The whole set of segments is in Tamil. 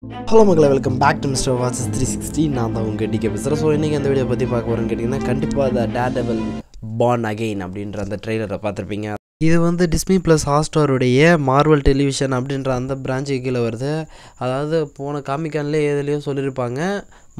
ஹலோ மக்களை, welcome back to mister watches 360. நான் தான் உங்கள் டிகே பேசுகிறேன். ஸோ இன்றைக்கி அந்த வீடியோ பற்றி பார்க்க போகிறேன்னு கேட்டிங்கன்னா, கண்டிப்பாக அந்த டேர்டெவில் பார்ன் அகெயின் அப்படின்ற அந்த ட்ரெய்லரை பார்த்துருப்பீங்க. இது வந்து டிஸ்னி ப்ளஸ் ஹாட்ஸ்டாருடைய மார்வல் டெலிவிஷன் அப்படின்ற அந்த பிரான்ச்சுக்கு கீழே வருது. அதாவது போன காமிக்கான்லேயே எதுலேயோ சொல்லியிருப்பாங்க,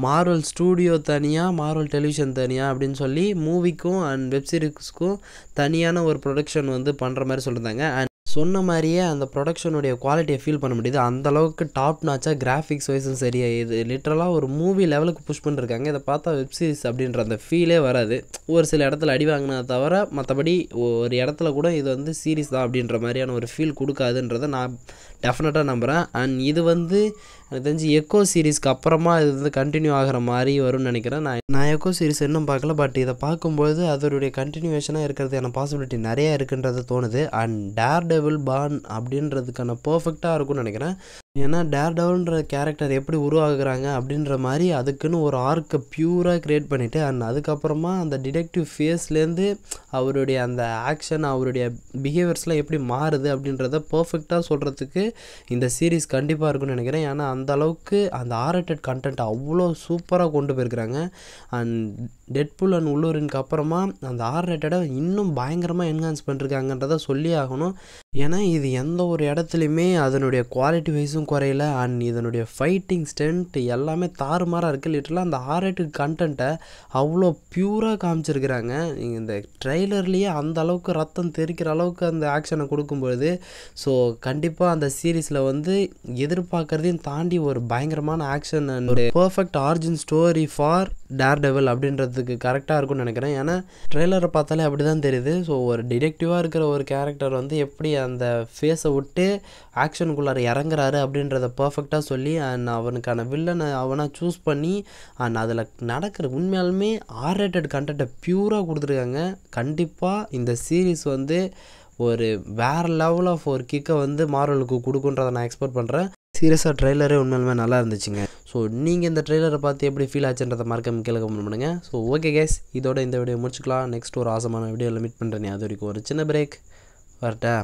மார்வல் ஸ்டூடியோ தனியாக, மார்வல் டெலிவிஷன் தனியாக அப்படின்னு சொல்லி மூவிக்கும் அண்ட் வெப்சீரிஸ்க்கும் தனியான ஒரு ப்ரொடக்ஷன் வந்து பண்ணுற மாதிரி சொல்லியிருந்தாங்க. அண்ட் சொன்ன மாதிரியே அந்த ப்ரொடக்ஷனுடைய குவாலிட்டியை ஃபீல் பண்ண முடியுது. அந்தளவுக்கு டாப் நாச்சாக கிராஃபிக்ஸ் வைஸும் சரியாக இது லிட்ரலாக ஒரு மூவி லெவலுக்கு புஷ் பண்ணிருக்காங்க. இதை பார்த்தா வெப்சீரிஸ் அப்படின்ற அந்த ஃபீலே வராது. ஒரு சில இடத்துல அடி வாங்கினா தவிர மற்றபடி ஒரு இடத்துல கூட இது வந்து சீரிஸ் தான் அப்படின்ற மாதிரியான ஒரு ஃபீல் கொடுக்காதுன்றதை நான் டெஃபினட்டாக நம்புகிறேன். அண்ட் இது வந்து எனக்கு தெரிஞ்சு எக்கோ சீரீஸ்க்கு அப்புறமா இது வந்து கண்டினியூ ஆகிற மாதிரி வரும்னு நினைக்கிறேன். நான் எக்கோ சீரிஸ் இன்னும் பார்க்கல, பட் இதை பார்க்கும்போது அதோடைய கண்டினியூவேஷனாக இருக்கிறதுக்கான பாசிபிலிட்டி நிறையா இருக்குன்றது தோணுது. அண்ட் டேர்டெவில் பார்ன் அப்படின்றதுக்கான பர்ஃபெக்டாக இருக்கும்னு நினைக்கிறேன். ஏன்னா டேர்டெவில்ன்ற கேரக்டர் எப்படி உருவாகுறாங்க அப்படின்ற மாதிரி அதுக்குன்னு ஒரு ஆர்க்கை பியூராக க்ரியேட் பண்ணிவிட்டு, அண்ட் அதுக்கப்புறமா அந்த டிடெக்டிவ் ஃபேஸ்லேருந்து அவருடைய அந்த ஆக்ஷன், அவருடைய பிஹேவியர்ஸ்லாம் எப்படி மாறுது அப்படின்றத பர்ஃபெக்டாக சொல்கிறதுக்கு இந்த சீரீஸ் கண்டிப்பாக இருக்குன்னு நினைக்கிறேன். ஏன்னா அந்த அளவுக்கு அந்த ஆர்ரேட்டட் கண்டென்ட் அவ்வளோ சூப்பராக கொண்டு போயிருக்கிறாங்க. அண்ட் டெட்பூல் அண்ட் உள்ளூரினுக்கு அப்புறமா அந்த ஆர்ரேட்டடை இன்னும் பயங்கரமாக என்ஹான்ஸ் பண்ணிருக்காங்கன்றதை சொல்லி ஆகணும். ஏன்னா இது எந்த ஒரு இடத்துலையுமே அதனுடைய குவாலிட்டி வைஸும் குறையல. அண்ட் இதனுடைய ஃபைட்டிங் ஸ்ட்ரென்த் எல்லாமே தாறுமாறாக இருக்குது. லிட்டரலாக அந்த ஆர்ரேட்டட் கண்டென்ட்டை அவ்வளோ பியூராக காமிச்சிருக்கிறாங்க. இந்த ட்ரெய்லர்லேயே அந்த அளவுக்கு ரத்தம் தெரிக்கிற அளவுக்கு அந்த ஆக்ஷனை கொடுக்கும்பொழுது, ஸோ கண்டிப்பாக அந்த சீரீஸில் வந்து எதிர்பார்க்குறதையும் தாண்டி ஒரு பயங்கரமான ஆக்ஷன் அண்ட் ஒரு perfect origin story for Daredevil அப்படின்றதுக்கு கரெக்டாக இருக்கும்னு நினைக்கிறேன். ஏன்னா ட்ரெய்லரை பார்த்தாலே அப்படி தான் தெரியுது. ஸோ ஒரு டிடெக்டிவாக இருக்கிற ஒரு கேரக்டர் வந்து எப்படி அந்த ஃபேஸை விட்டு ஆக்ஷனுக்குள்ளார இறங்குறாரு அப்படின்றத பர்ஃபெக்டாக சொல்லி, அண்ட் அவனுக்கான வில்லனை அவனாக சூஸ் பண்ணி, அண்ட் அதில் நடக்கிற உண்மையாலுமே ஆர்ரேட்டட் கண்டென்ட்டை பியூராக கொடுத்துருக்காங்க. கண்டிப்பாக இந்த சீரீஸ் வந்து ஒரு வேறு லெவல் ஆஃப் ஒரு கிக்கை வந்து மார்வலுக்கு கொடுக்குன்றதை நான் எக்ஸ்பெக்ட் பண்ணுறேன். சீரியஸாக ட்ரெய்லரே உண்மையிலுமே நல்லா இருந்துச்சுங்க. ஸோ நீங்கள் இந்த ட்ரெய்லரை பார்த்து எப்படி ஃபீல் ஆச்சுன்றதை மறக்காம கீழே கமெண்ட் பண்ணுங்கள். ஸோ ஓகே கைஸ், இதோட இந்த வீடியோ முடிச்சுக்கலாம். நெக்ஸ்ட் ஒரு ஆசமான வீடியோவில் மீட் பண்ணுறேன். அது வரைக்கும் ஒரு சின்ன பிரேக் வரட்டா.